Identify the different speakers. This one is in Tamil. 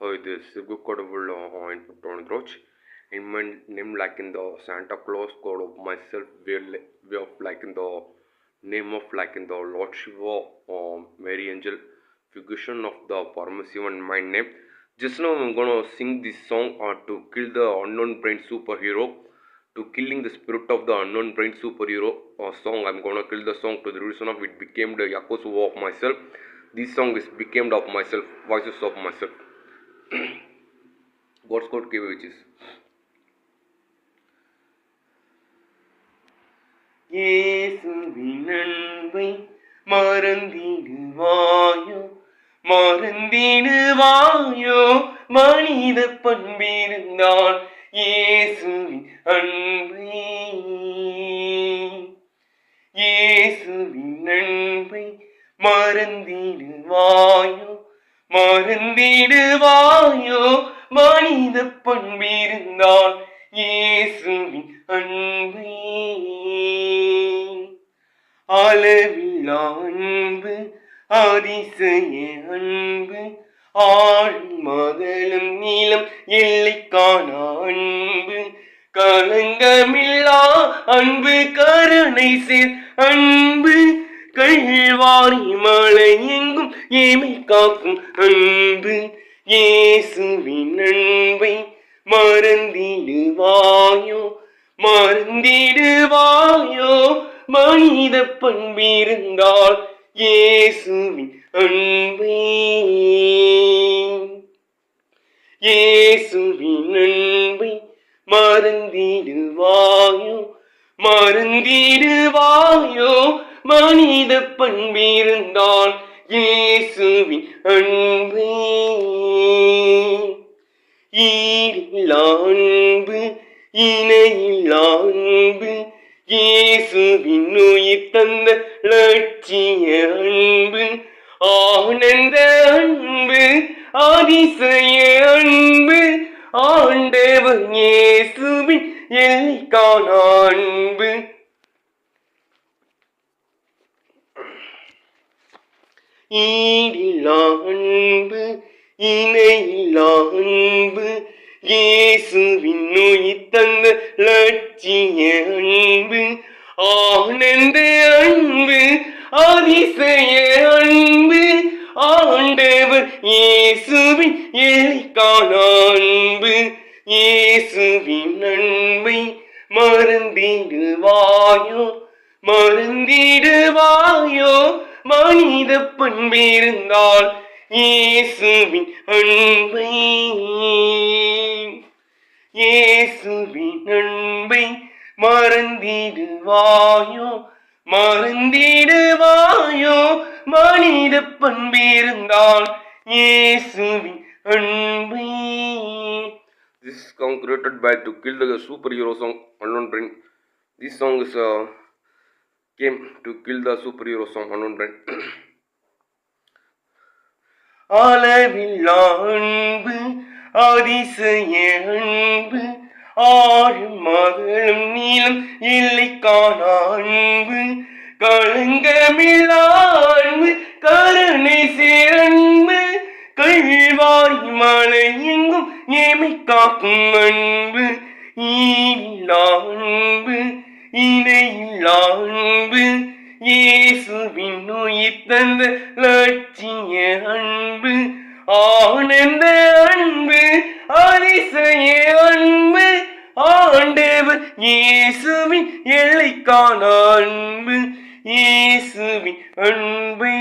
Speaker 1: Hi, this is Gukadavul in Puttondroch. In my name, like in the Santa Claus, God of myself, way of like in the name of like in the Lord Shiva, Mary Angel, figuration of the Paramacivan in my name. Just now, I'm gonna sing this song to kill the unknown brain superhero. To killing the spirit of the unknown brain superhero song, I'm gonna kill the song to the reason of it became the Yakuza of myself. This song is became of myself, voices of myself. God's code KVHs. இயேசுவின் அன்பை மறந்திடுவாயோ மறந்திடுவாயோ மனித பண்பிருந்தான் இயேசுவின் அன்பை இயேசுவின் அன்பை மறந்திடுவாயோ மறந்திடுவாயோ மனித பண்பிருந்தான் இயேசுவின் அன்பை அளவில்லா அன்பு அதிசய அன்பு ஆழ் மதலும் நீளம் எல்லைக்கான அன்பு கலங்கமில்லா அன்பு கருணை சேர் அன்பு கல்வாரி மலை எங்கும் ஏமை காக்கும் அன்பு இயேசுவின் அன்பை மறந்திடுவாயோ மறந்திடுவாயோ மனித பண்பிருந்தால் இயேசுவின் அன்பை இயேசுவின் அன்பை மறந்திடுவாயோ மறந்திடுவாயோ மனித பண்பிருந்தால் இயேசுவின் அன்பை ஈரில்லா அன்பு இணையில்லா அன்பு இயேசுவின் உயிர் தந்த லட்சிய அன்பு ஆனந்த அன்பு அதிசய அன்பு ஆண்டவர் இயேசுவின் எல்லைக்கான அன்பு ஈடில்லா அன்பு இணையில்லா அன்பு இயேசுவின் உயிர் தந்த லட்சிய அன்பு ஆனந்த அன்பு அதிசய அன்பு ஆண்டவர் இயேசுவின் எல்லைக்கான அன்பு இயேசுவின் அன்பை மறந்திடுவாயோ மறந்திடுவாயோ மனித பண்பிருந்தால் இயேசுவின் அன்பை இயேசுவின் அன்பை மறந்திடுவாயோ மறந்திடுவாயோ மனித பண்பிருந்தால் இயேசுவின் அன்பை. This is song created by to kill the superhero song Unknown Brain. This song is came to kill the superhero song Unknown Brain. அளவில்லா அன்பு அதிசய அன்பு ஆழும் மகளும் நீளம் எல்லைக்கான அன்பு களங்கமில்லா அன்பு கருணை சேரன்பு கல்வாரி மலை எங்கும் ஏமை காக்கும் அன்பு ஈடில்லா அன்பு இணையில்லா அன்பு இயேசுவின் உயிர் தந்த லட்சிய அன்பு ஆனந்த அன்பு அதிசய அன்பு ஆண்டவர் இயேசுவின் எல்லைக்கான அன்பு இயேசுவின் அன்பை